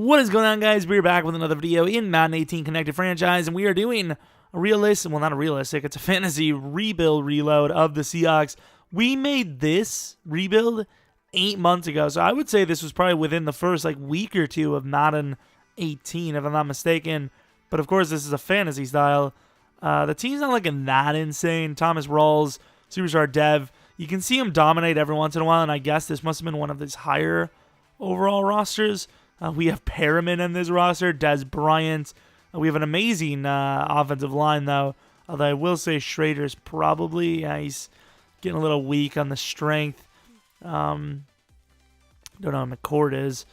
What is going on, guys? We're back with another video in Madden 18 Connected Franchise, and we are doing a realistic, well, not a realistic, it's a fantasy rebuild reload of the Seahawks. We made this rebuild 8 months ago, so I would say this was probably within the first week or two of Madden 18, if I'm not mistaken. But of course, this is a fantasy style. The team's not looking that insane. Thomas Rawls, superstar dev. You can see him dominate every once in a while, and I guess this must have been one of his higher overall rosters. We have Perriman in this roster, Des Bryant. We have an amazing offensive line, though. Although I will say Schrader's probably, he's getting a little weak on the strength. Don't know what McCord is.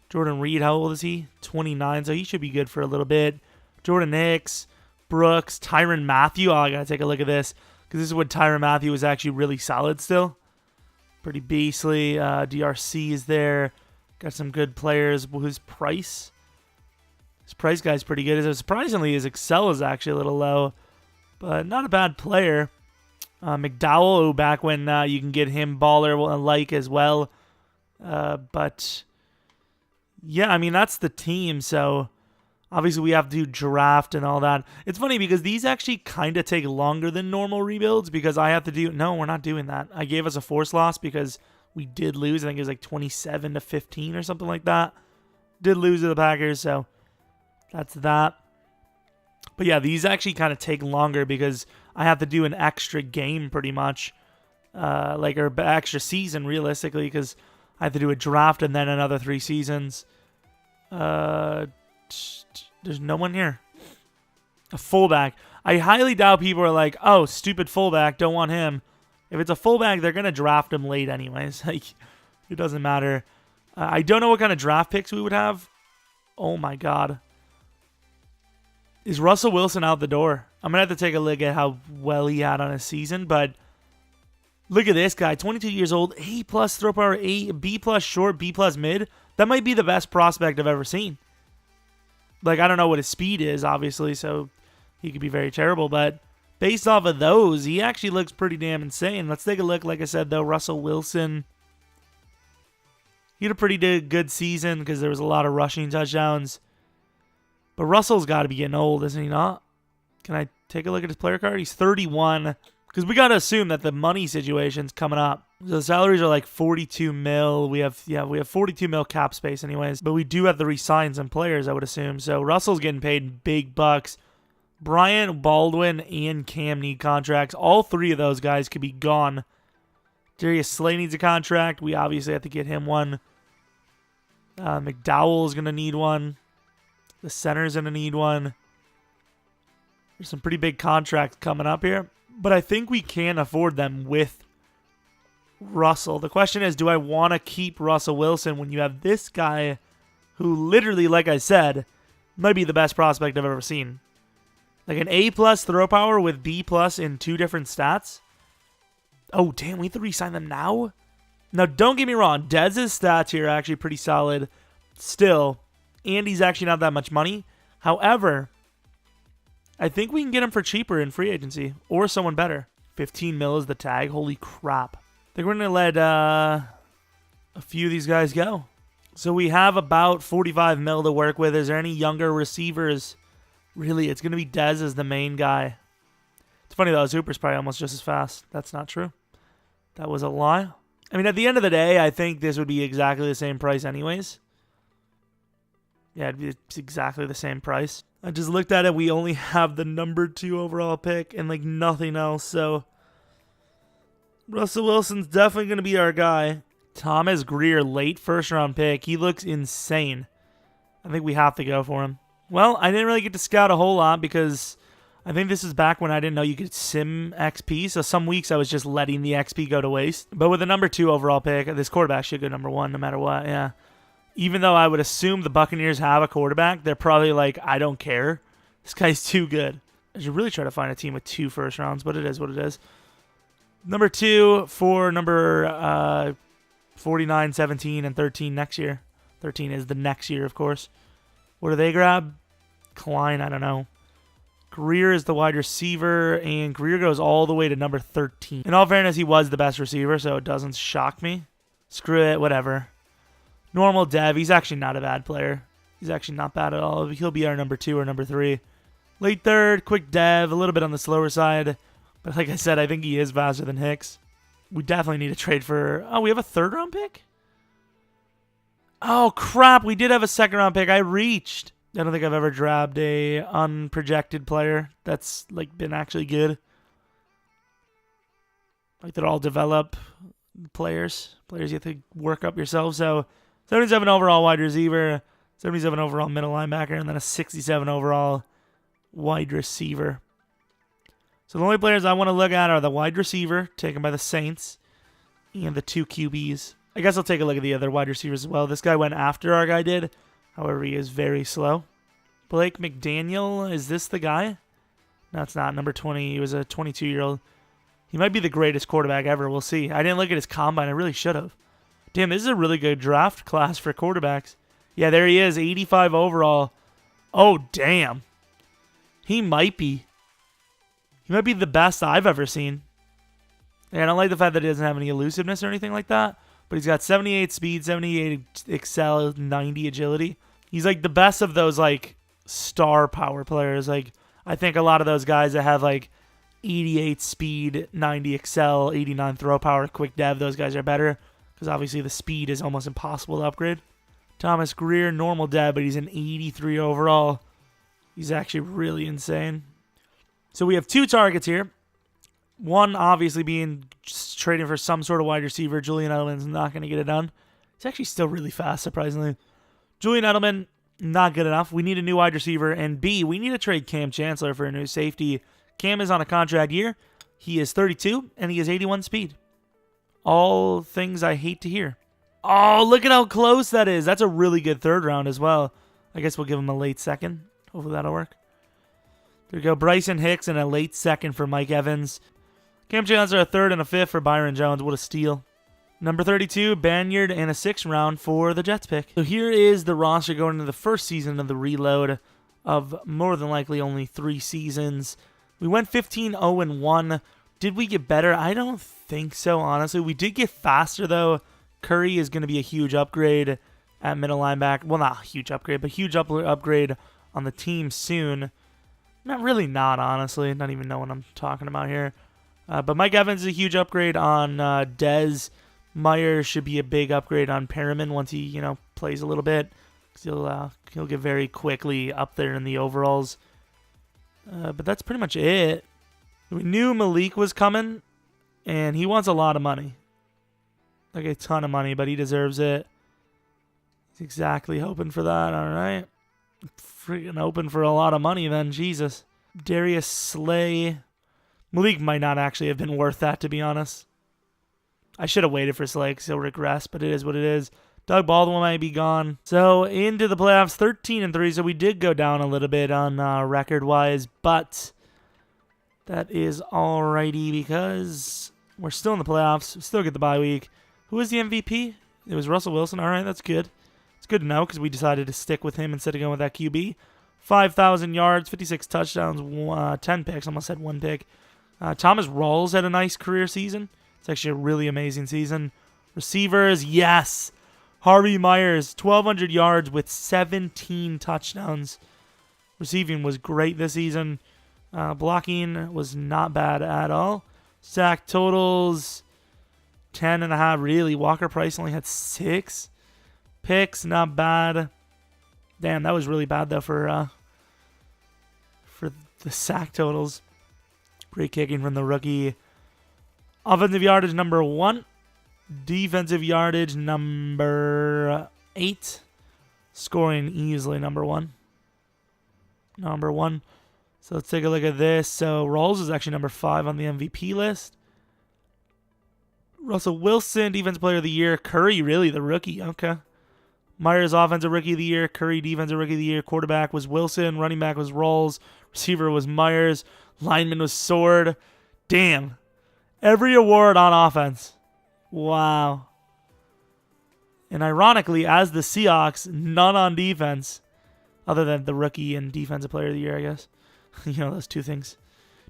Jordan Reed, how old is he? 29, so he should be good for a little bit. Jordan Hicks, Brooks, Tyrann Mathieu. Oh, I got to take a look at this, because this is when Tyrann Mathieu was actually really solid still. Pretty beastly. DRC is there. Got some good players. Who's Price? His Price guy's pretty good. Surprisingly, his Excel is actually a little low, but not a bad player. McDowell, back when you can get him baller as well. But yeah, I mean, that's the team. So obviously we have to do draft and all that. It's funny because these actually kind of take longer than normal rebuilds, because I have to do, no, we're not doing that. I gave us a force loss because we did lose. I think it was 27-15 or something like that. Did lose to the Packers, so that's that. But yeah, these actually kind of take longer because I have to do an extra game pretty much. Or extra season, realistically, because I have to do a draft and then another 3 seasons. There's no one here. A fullback. I highly doubt people are like, oh, stupid fullback, don't want him. If it's a fullback, they're going to draft him late anyways. It doesn't matter. I don't know what kind of draft picks we would have. Oh, my God. Is Russell Wilson out the door? I'm going to have to take a look at how well he had on his season. But look at this guy. 22 years old. A+ throw power, B+ short, B+ mid. That might be the best prospect I've ever seen. I don't know what his speed is, obviously, so he could be very terrible. But based off of those, he actually looks pretty damn insane. Let's take a look. Like I said, though, Russell Wilson, he had a pretty good season because there was a lot of rushing touchdowns. But Russell's got to be getting old, isn't he not? Can I take a look at his player card? He's 31. Because we got to assume that the money situation's coming up. The salaries are 42 mil. We have 42 mil cap space anyways. But we do have to re-sign some players, I would assume. So Russell's getting paid big bucks. Bryant, Baldwin, and Cam need contracts. All 3 of those guys could be gone. Darius Slay needs a contract. We obviously have to get him one. McDowell is going to need one. The center's going to need one. There's some pretty big contracts coming up here. But I think we can afford them with Russell. The question is, do I want to keep Russell Wilson when you have this guy who literally, like I said, might be the best prospect I've ever seen? An A+ throw power with B+ in 2 different stats. Oh, damn, we have to re-sign them now? Now, don't get me wrong. Dez's stats here are actually pretty solid still. And he's actually not that much money. However, I think we can get him for cheaper in free agency. Or someone better. 15 mil is the tag. Holy crap. I think we're going to let a few of these guys go. So we have about 45 mil to work with. Is there any younger receivers? Really, it's going to be Dez as the main guy. It's funny, though. Hooper's probably almost just as fast. That's not true. That was a lie. I mean, at the end of the day, I think this would be exactly the same price anyways. Yeah, it's exactly the same price. I just looked at it. We only have the number 2 overall pick and nothing else. So Russell Wilson's definitely going to be our guy. Thomas Greer, late first-round pick. He looks insane. I think we have to go for him. Well, I didn't really get to scout a whole lot because I think this is back when I didn't know you could sim XP. So some weeks I was just letting the XP go to waste. But with the number 2 overall pick, this quarterback should go number 1 no matter what. Yeah. Even though I would assume the Buccaneers have a quarterback, they're probably I don't care. This guy's too good. I should really try to find a team with 2 first rounds, but it is what it is. Number 2 for number 49, 17, and 13 next year. 13 is the next year, of course. What do they grab? Klein, I don't know. Greer is the wide receiver, and Greer goes all the way to number 13. In all fairness, he was the best receiver, so it doesn't shock me. Screw it, whatever. Normal dev, he's actually not a bad player. He's actually not bad at all. He'll be our number 2 or number 3. Late third, quick dev, a little bit on the slower side. But like I said, I think he is faster than Hicks. We definitely need to trade for... Oh, we have a 3rd round pick? Oh, crap. We did have a 2nd round pick. I reached. I don't think I've ever grabbed a unprojected player that's like been actually good. Like they're all develop players. Players you have to work up yourself. So 77 overall wide receiver, 77 overall middle linebacker, and then a 67 overall wide receiver. So the only players I want to look at are the wide receiver, taken by the Saints, and the 2 QBs. I guess I'll take a look at the other wide receivers as well. This guy went after our guy did. However, he is very slow. Blake McDaniel, is this the guy? No, it's not. Number 20. He was a 22-year-old. He might be the greatest quarterback ever. We'll see. I didn't look at his combine. I really should have. Damn, this is a really good draft class for quarterbacks. Yeah, there he is. 85 overall. Oh, damn. He might be. He might be the best I've ever seen. Yeah, I don't like the fact that he doesn't have any elusiveness or anything like that. But he's got 78 speed, 78 excel, 90 agility. He's like the best of those like star power players. Like I think a lot of those guys that have like 88 speed, 90 excel, 89 throw power, quick dev, those guys are better because obviously the speed is almost impossible to upgrade. Thomas Greer, normal dev, but he's an 83 overall. He's actually really insane. So we have 2 targets here. One obviously being trading for some sort of wide receiver. Julian Edelman's not going to get it done. He's actually still really fast, surprisingly. Julian Edelman, not good enough. We need a new wide receiver. And B, we need to trade Cam Chancellor for a new safety. Cam is on a contract year. He is 32, and he has 81 speed. All things I hate to hear. Oh, look at how close that is. That's a really good 3rd round as well. I guess we'll give him a late 2nd. Hopefully that'll work. There we go. Bryson Hicks and a late 2nd for Mike Evans. Cam Chancellor, a 3rd and a 5th for Byron Jones. What a steal. Number 32, Banyard, and a 6th round for the Jets pick. So here is the roster going into the first season of the reload of more than likely only 3 seasons. We went 15-0-1. Did we get better? I don't think so, honestly. We did get faster, though. Curry is going to be a huge upgrade at middle linebacker. Well, not a huge upgrade, but huge upgrade on the team soon. Not, honestly. Not even know what I'm talking about here. But Mike Evans is a huge upgrade on Dez. Myers should be a big upgrade on Perriman once he, plays a little bit. He'll get very quickly up there in the overalls. But that's pretty much it. We knew Malik was coming, and he wants a lot of money. Like a ton of money, but he deserves it. He's exactly hoping for that, all right. Freaking hoping for a lot of money then, Jesus. Darius Slay. Malik might not actually have been worth that, to be honest. I should have waited for Slay because he'll regress, but it is what it is. Doug Baldwin might be gone. So into the playoffs, 13-3. So we did go down a little bit on record-wise, but that is alrighty because we're still in the playoffs. We still get the bye week. Who was the MVP? It was Russell Wilson. All right, that's good. It's good to know because we decided to stick with him instead of going with that QB. 5,000 yards, 56 touchdowns, 10 picks. Almost had 1 pick. Thomas Rawls had a nice career season. It's actually a really amazing season. Receivers, yes. Harvey Myers, 1,200 yards with 17 touchdowns. Receiving was great this season. Blocking was not bad at all. Sack totals, 10.5. Really, Walker Price only had 6 picks. Not bad. Damn, that was really bad though for the sack totals. Great kicking from the rookie. Offensive yardage number 1. Defensive yardage number 8. Scoring easily number 1. So let's take a look at this. So Rawls is actually number 5 on the MVP list. Russell Wilson, Defensive Player of the Year. Curry, really, the rookie. Okay. Myers, Offensive Rookie of the Year. Curry, Defensive Rookie of the Year. Quarterback was Wilson. Running back was Rawls. Receiver was Myers. Lineman was Sword. Damn. Every award on offense. Wow. And ironically, as the Seahawks, none on defense. Other than the rookie and Defensive Player of the Year, I guess. Those 2 things.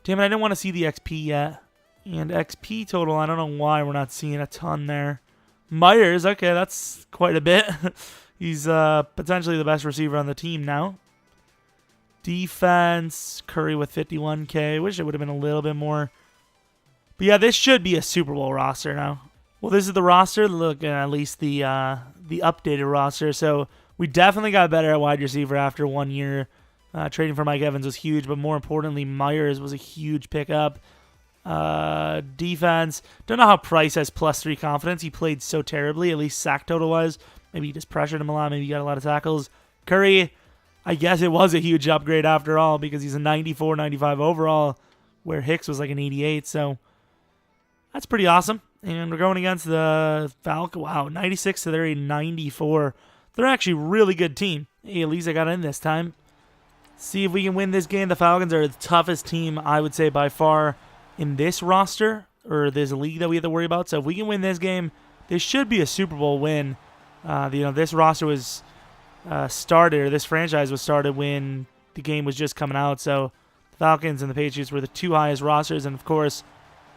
Damn it, I didn't want to see the XP yet. And XP total, I don't know why we're not seeing a ton there. Myers, okay, that's quite a bit. He's potentially the best receiver on the team now. Defense, Curry with 51K. Wish it would have been a little bit more. But yeah, this should be a Super Bowl roster now. Well, this is the roster. Look, at least the updated roster. So we definitely got better at wide receiver after 1 year. Trading for Mike Evans was huge, but more importantly, Myers was a huge pickup. Defense. Don't know how Price has +3 confidence. He played so terribly, at least sack total-wise. Maybe he just pressured him a lot. Maybe he got a lot of tackles. Curry, I guess it was a huge upgrade after all because he's a 94, 95 overall, where Hicks was like an 88. So that's pretty awesome. And we're going against the Falcons. Wow, 96 to their 94. They're actually a really good team. Hey, at least I got in this time. See if we can win this game. The Falcons are the toughest team, I would say, by far in this roster or this league that we have to worry about. So if we can win this game, this should be a Super Bowl win. This roster was started, or this franchise was started when the game was just coming out. So the Falcons and the Patriots were the two highest rosters, and of course,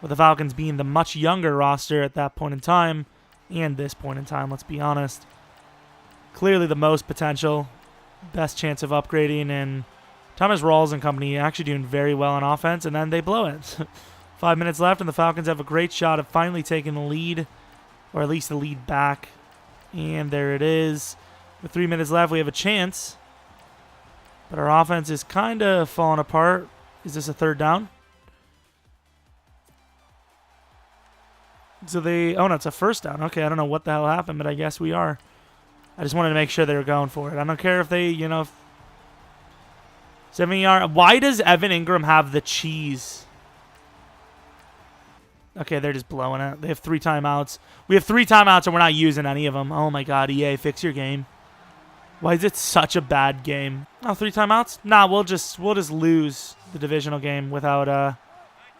with the Falcons being the much younger roster at that point in time, and this point in time, let's be honest, clearly the most potential, best chance of upgrading, and Thomas Rawls and company actually doing very well on offense, and then they blow it. 5 minutes left, and the Falcons have a great shot of finally taking the lead, or at least the lead back. And there it is. With 3 minutes left, we have a chance. But our offense is kind of falling apart. Is this a third down? So oh no, it's a first down. Okay, I don't know what the hell happened, but I guess we are. I just wanted to make sure they were going for it. I don't care if they, 7-yard. Why does Evan Ingram have the cheese? Okay, they're just blowing it. They have 3 timeouts. We have 3 timeouts, and we're not using any of them. Oh, my God, EA, fix your game. Why is it such a bad game? Oh, 3 timeouts? Nah, we'll just lose the divisional game without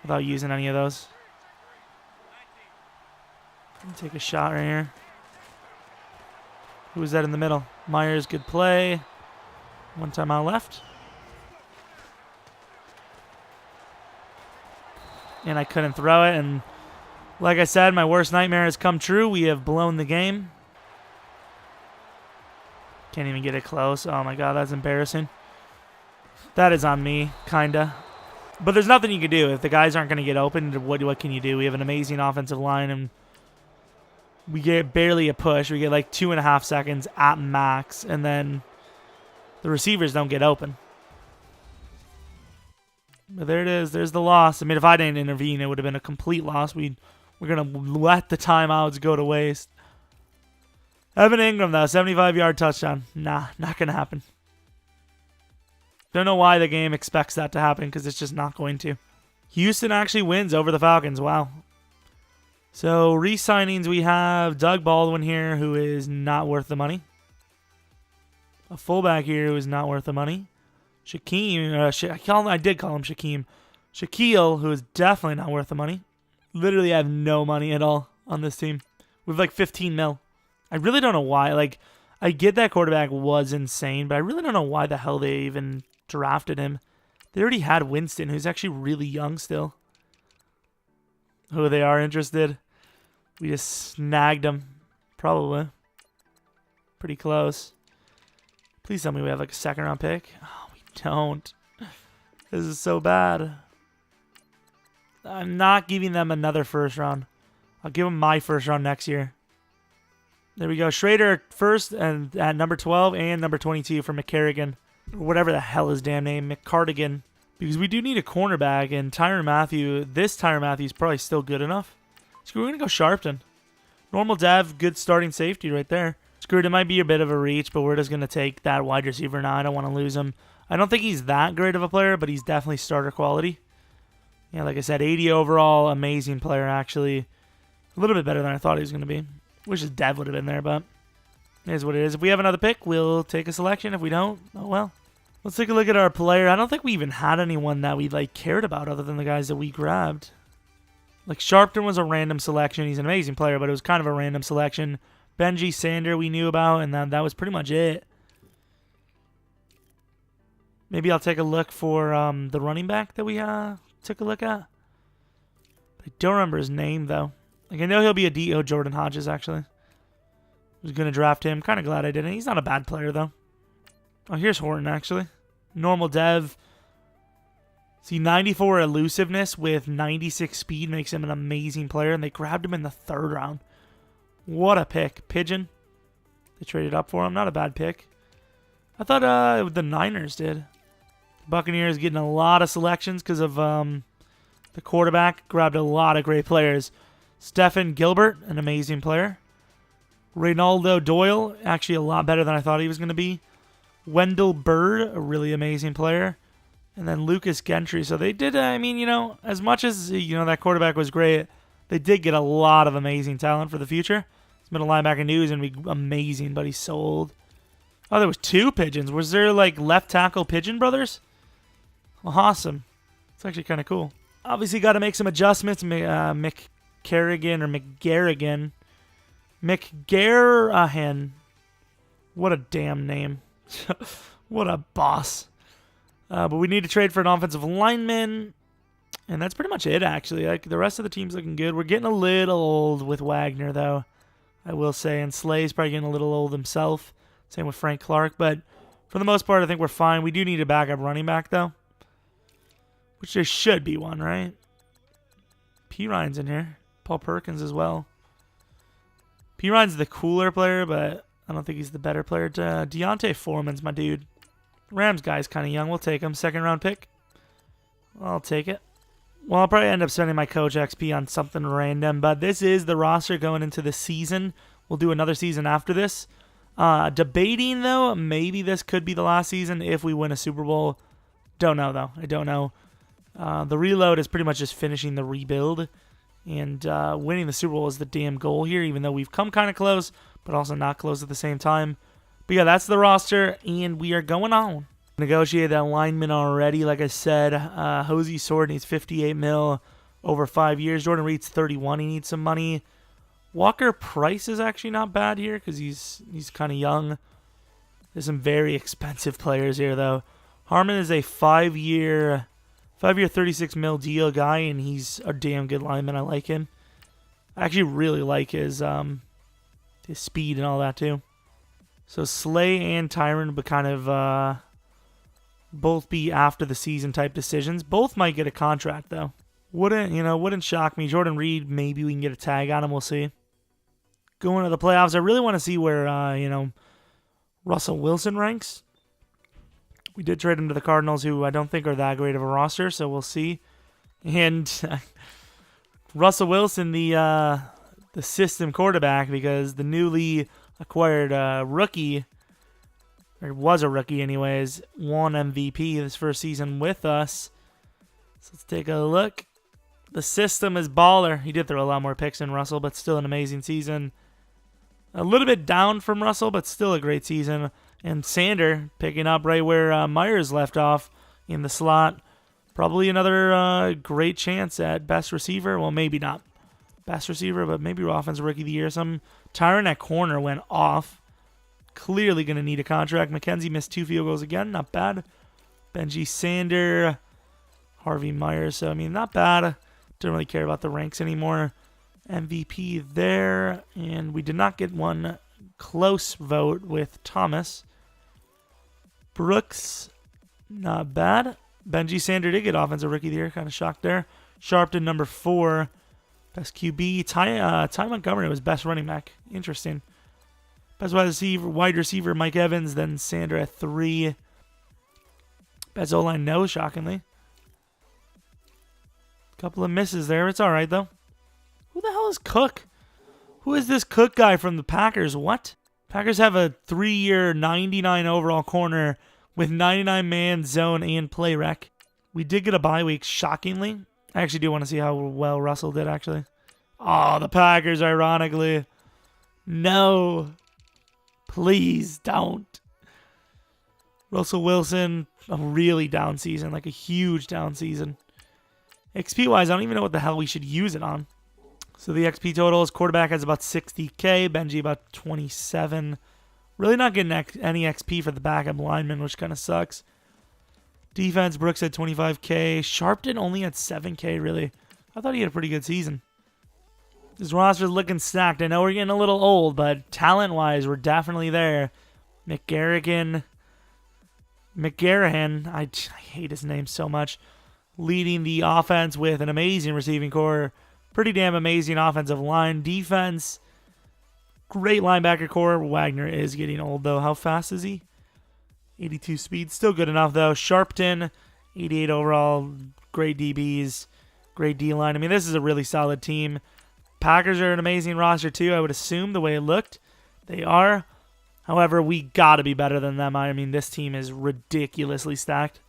using any of those. Take a shot right here. Who was that in the middle? Myers, good play. 1 timeout left. And I couldn't throw it. And like I said, my worst nightmare has come true. We have blown the game. Can't even get it close. Oh, my God, that's embarrassing. That is on me, kind of. But there's nothing you can do. If the guys aren't going to get open, what can you do? We have an amazing offensive line, and we get barely a push. We get like 2.5 seconds at max, and then the receivers don't get open. But there it is. There's the loss. I mean, if I didn't intervene, it would have been a complete loss. We're going to let the timeouts go to waste. Evan Ingram, though, 75-yard touchdown. Nah, not going to happen. Don't know why the game expects that to happen, because it's just not going to. Houston actually wins over the Falcons. Wow. So, re-signings, we have Doug Baldwin here, who is not worth the money. A fullback here who is not worth the money. Shaquem, I did call him Shaquem. Shaquille, who is definitely not worth the money. Literally, I have no money at all on this team. We have like 15 mil. I really don't know why. Like, I get that quarterback was insane, but I really don't know why the hell they even drafted him. They already had Winston, who's actually really young still. Who they are interested. We just snagged him. Probably. Pretty close. Please tell me we have like a 2nd-round pick. Oh, we don't. This is so bad. I'm not giving them another 1st round. I'll give them my 1st round next year. There we go. Schrader first and at number 12 and number 22 for McCarrigan. Or whatever the hell his damn name. McCartigan. Because we do need a cornerback, and Tyrann Mathieu, this Tyrann Mathieu is probably still good enough. So we're going to go Sharpton. Normal dev, good starting safety right there. Screwed, it might be a bit of a reach, but we're just going to take that wide receiver now. I don't want to lose him. I don't think he's that great of a player, but he's definitely starter quality. Yeah, like I said, 80 overall, amazing player, actually. A little bit better than I thought he was going to be. Wish his dev would have been there, but it is what it is. If we have another pick, we'll take a selection. If we don't, oh well. Let's take a look at our player. I don't think we even had anyone that we cared about other than the guys that we grabbed. Like, Sharpton was a random selection. He's an amazing player, but it was kind of a random selection. Benji Sander we knew about, and that was pretty much it. Maybe I'll take a look for the running back that we took a look at. I don't remember his name, though. Like, I know he'll be a DO Jordan Hodges, actually. was going to draft him. Kind of glad I didn't. He's not a bad player, though. Oh, here's Horton, actually. Normal dev. See, 94 elusiveness with 96 speed makes him an amazing player, and they grabbed him in the 3rd round. What a pick. Pigeon. They traded up for him. Not a bad pick. I thought the Niners did. Buccaneers getting a lot of selections because of the quarterback. Grabbed a lot of great players. Stephen Gilbert, an amazing player. Reynaldo Doyle, actually a lot better than I thought he was going to be. Wendell Bird, a really amazing player. And then Lucas Gentry. So they did, I mean, as much as, that quarterback was great, they did get a lot of amazing talent for the future. This middle linebacker news and be amazing, but he's sold. Oh, there was 2 pigeons. Was there, left tackle pigeon brothers? Awesome. It's actually kind of cool. Obviously got to make some adjustments. McGarrigan. What a damn name. What a boss. But we need to trade for an offensive lineman. And that's pretty much it, actually. The rest of the team's looking good. We're getting a little old with Wagner, though, I will say. And Slay's probably getting a little old himself. Same with Frank Clark. But for the most part, I think we're fine. We do need a backup running back, though. Which there should be one, right? P. Ryan's in here. Paul Perkins as well. P. Ryan's the cooler player, but I don't think he's the better player. Deontay Foreman's my dude. Rams guy's kind of young. We'll take him. 2nd round pick. I'll take it. Well, I'll probably end up spending my coach XP on something random, but this is the roster going into the season. We'll do another season after this. Debating, though, maybe this could be the last season if we win a Super Bowl. Don't know, though. I don't know. The reload is pretty much just finishing the rebuild, and winning the Super Bowl is the damn goal here, even though we've come kind of close, but also not close at the same time. But yeah, that's the roster, and we are going on. Negotiated that lineman already, like I said. Hosey Sword needs $58 million over 5 years. Jordan Reed's 31. He needs some money. Walker Price is actually not bad here because he's kind of young. There's some very expensive players here, though. Harmon is a 5-year, $36 million deal guy, and he's a damn good lineman. I like him. I actually really like his speed and all that, too. So Slay and Tyron would kind of both be after the season type decisions. Both might get a contract, though. Wouldn't shock me. Jordan Reed, maybe we can get a tag on him. We'll see. Going to the playoffs, I really want to see where, Russell Wilson ranks. We did trade him to the Cardinals, who I don't think are that great of a roster, so we'll see. And Russell Wilson, the system quarterback, because the newly acquired rookie, or was a rookie anyways, won MVP this first season with us. So let's take a look. The system is baller. He did throw a lot more picks than Russell, but still an amazing season. A little bit down from Russell, but still a great season. And Sander picking up right where Myers left off in the slot. Probably another great chance at best receiver. Well, maybe not best receiver, but maybe offensive rookie of the year. Some Tyron at corner went off. Clearly going to need a contract. McKenzie missed 2 field goals again. Not bad. Benji Sander. Harvey Myers. So, I mean, not bad. Don't really care about the ranks anymore. MVP there. And we did not get one close vote with Thomas. Brooks. Not bad. Benji Sander did get offensive rookie of the year. Kind of shocked there. Sharpton, number 4. Best QB. Ty Montgomery was best running back. Interesting. Best wide receiver, Mike Evans. Then Sander at 3. Best O-line, no, shockingly. Couple of misses there. It's all right, though. Who the hell is Cook? Who is this Cook guy from the Packers? What? Packers have a 3-year, 99 overall corner with 99-man zone and play rec. We did get a bye week, shockingly. I actually do want to see how well Russell did, actually. Oh, the Packers, ironically. No. Please don't. Russell Wilson, a really down season, like a huge down season. XP-wise, I don't even know what the hell we should use it on. So the XP total is quarterback has about 60K, Benji about 27. Really not getting any XP for the backup lineman, which kind of sucks. Defense, Brooks had 25K. Sharpton only had 7K, really. I thought he had a pretty good season. This roster's looking stacked. I know we're getting a little old, but talent-wise, we're definitely there. McGarrigan, I hate his name so much, leading the offense with an amazing receiving core. Pretty damn amazing offensive line. Defense, great linebacker core. Wagner is getting old, though. How fast is he? 82 speed. Still good enough, though. Sharpton, 88 overall. Great DBs. Great D-line. I mean, this is a really solid team. Packers are an amazing roster, too, I would assume, the way it looked. They are. However, we got to be better than them. I mean, this team is ridiculously stacked.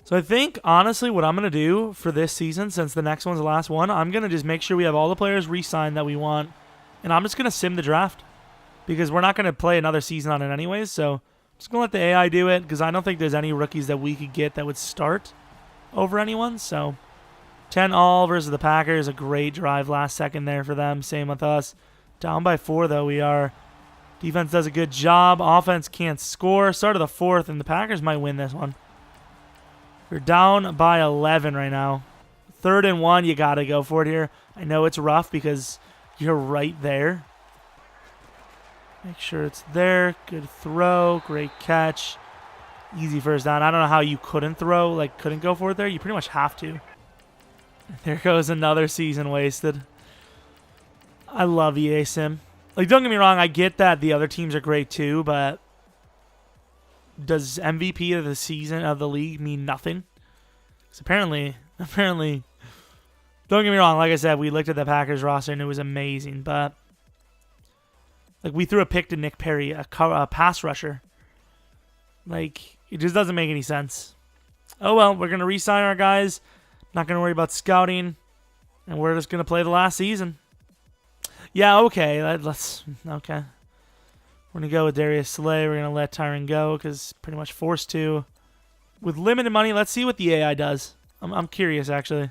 So I think, honestly, what I'm going to do for this season, since the next one's the last one, I'm going to just make sure we have all the players re-signed that we want. And I'm just going to sim the draft. Because we're not going to play another season on it anyways. So I'm just going to let the AI do it. Because I don't think there's any rookies that we could get that would start over anyone. So 10 all versus the Packers. A great drive last second there for them. Same with us. Down by 4, though, we are. Defense does a good job. Offense can't score. Start of the 4th, and the Packers might win this one. We're down by 11 right now. 3rd and 1, you got to go for it here. I know it's rough because you're right there. Make sure it's there. Good throw. Great catch. Easy first down. I don't know how you couldn't throw, like couldn't go for it there. You pretty much have to. There goes another season wasted. I love EA Sim. Like, don't get me wrong, I get that the other teams are great too, but does MVP of the season of the league mean nothing? Because apparently, don't get me wrong, like I said, we looked at the Packers roster and it was amazing, but like we threw a pick to Nick Perry, a pass rusher. Like, it just doesn't make any sense. Oh well, we're going to re-sign our guys. Not going to worry about scouting. And we're just going to play the last season. Yeah, okay. Let's. Okay. We're going to go with Darius Slay. We're going to let Tyron go because pretty much forced to. With limited money, let's see what the AI does. I'm curious, actually.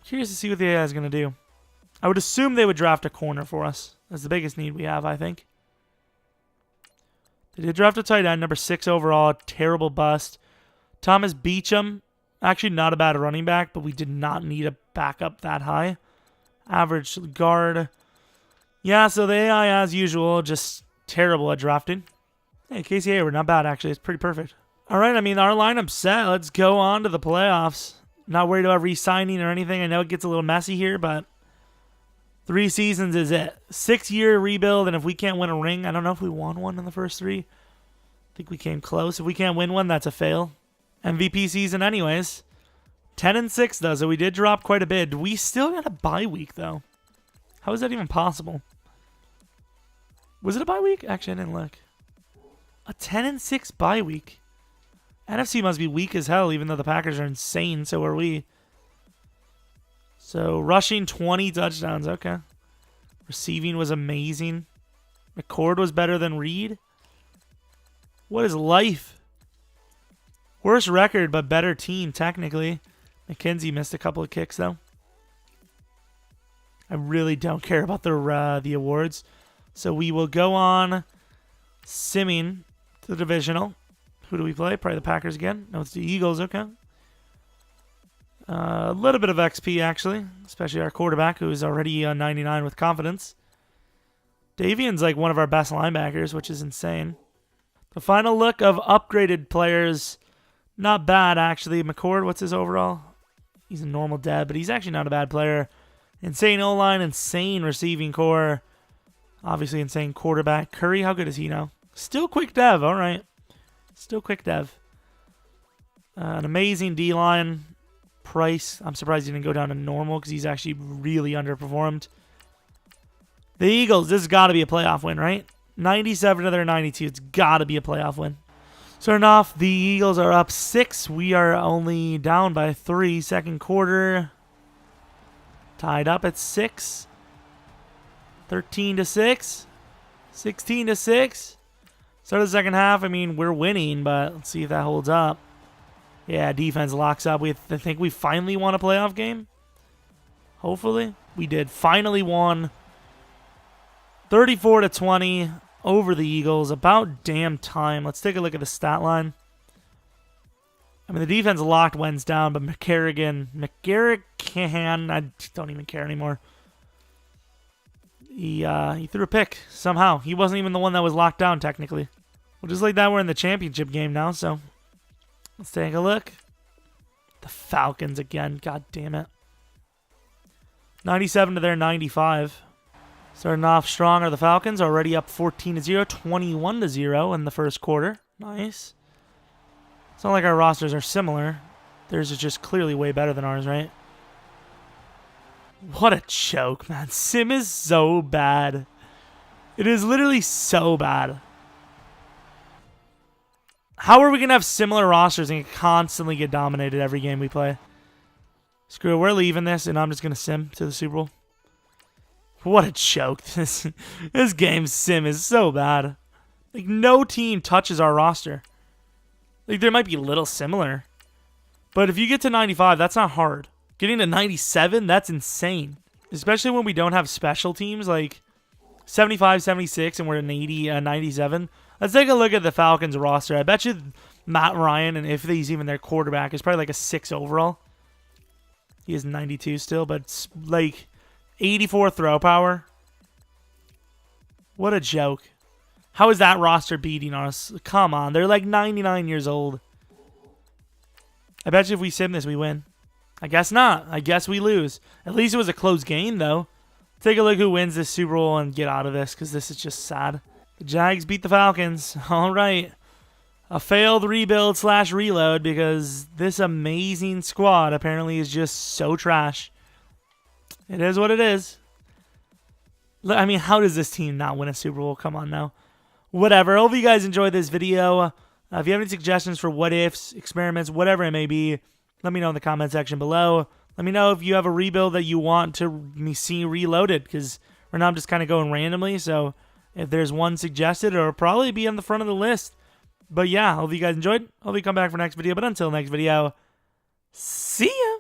Curious to see what the AI is going to do. I would assume they would draft a corner for us. That's the biggest need we have, I think. They did draft a tight end, number 6 overall. Terrible bust. Thomas Beecham. Actually, not a bad running back, but we did not need a backup that high. Average guard. Yeah, so the AI, as usual, just terrible at drafting. Hey, Casey Hayward, not bad, actually. It's pretty perfect. All right, I mean, our lineup's set. Let's go on to the playoffs. Not worried about re-signing or anything. I know it gets a little messy here, but 3 seasons is it. 6-year rebuild, and if we can't win a ring, I don't know if we won one in the first 3. I think we came close. If we can't win one, that's a fail. MVP season anyways. 10-6, though, so we did drop quite a bit. We still got a bye week, though. How is that even possible? Was it a bye week? Actually, I didn't look. A 10-6 bye week. NFC must be weak as hell, even though the Packers are insane, so are we. So, rushing 20 touchdowns. Okay. Receiving was amazing. McCord was better than Reed. What is life? Worst record, but better team, technically. McKenzie missed a couple of kicks, though. I really don't care about the awards. So we will go on simming to the divisional. Who do we play? Probably the Packers again. No, it's the Eagles. Okay. A little bit of XP, actually. Especially our quarterback, who is already on 99 with confidence. Davian's like one of our best linebackers, which is insane. The final look of upgraded players. Not bad, actually. McCord, what's his overall? He's a normal dev, but he's actually not a bad player. Insane O-line, insane receiving core. Obviously, insane quarterback. Curry, how good is he now? Still quick dev, all right. Still quick dev. An amazing D-line. Price, I'm surprised he didn't go down to normal because he's actually really underperformed. The Eagles, this has got to be a playoff win, right? 97 to their 92. It's got to be a playoff win. Starting off, the Eagles are up 6. We are only down by 3. Second quarter, tied up at 6. 13-6. 16-6. Start of the second half, I mean, we're winning, but let's see if that holds up. Yeah, defense locks up. I think we finally won a playoff game. Hopefully. We did. Finally won 34-20. Over the Eagles. About damn time. Let's take a look at the stat line. I mean, the defense locked Wentz down, but McGarrigan, I don't even care anymore. He threw a pick somehow. He wasn't even the one that was locked down, technically. Well, just like that, we're in the championship game now, so let's take a look. The Falcons again. God damn it. 97 to their 95. Starting off strong are the Falcons. Already up 14-0, 21-0 in the first quarter. Nice. It's not like our rosters are similar. Theirs is just clearly way better than ours, right? What a choke, man. Sim is so bad. It is literally so bad. How are we going to have similar rosters and constantly get dominated every game we play? Screw it, we're leaving this, and I'm just going to sim to the Super Bowl. What a choke. This game's sim is so bad. Like, no team touches our roster. Like, there might be a little similar. But if you get to 95, that's not hard. Getting to 97, that's insane. Especially when we don't have special teams, like 75, 76, and we're an 80, 97. Let's take a look at the Falcons roster. I bet you Matt Ryan, and if he's even their quarterback, is probably like a 6 overall. He is 92 still, but it's like 84 throw power. What a joke. How is that roster beating us? Come on, they're like 99 years old. I bet you if we sim this, we win. I guess not. I guess we lose. At least it was a close game, though. Take a look who wins this Super Bowl and get out of this, because this is just sad. The Jags beat the Falcons. All right. A failed rebuild / reload, because this amazing squad apparently is just so trash. It is what it is. I mean, how does this team not win a Super Bowl? Come on now. Whatever. Hope you guys enjoyed this video. If you have any suggestions for what ifs, experiments, whatever it may be, let me know in the comment section below. Let me know if you have a rebuild that you want to see reloaded, because right now I'm just kind of going randomly. So if there's one suggested, it'll probably be on the front of the list. But yeah, hope you guys enjoyed. Hope you come back for next video. But until next video, see ya.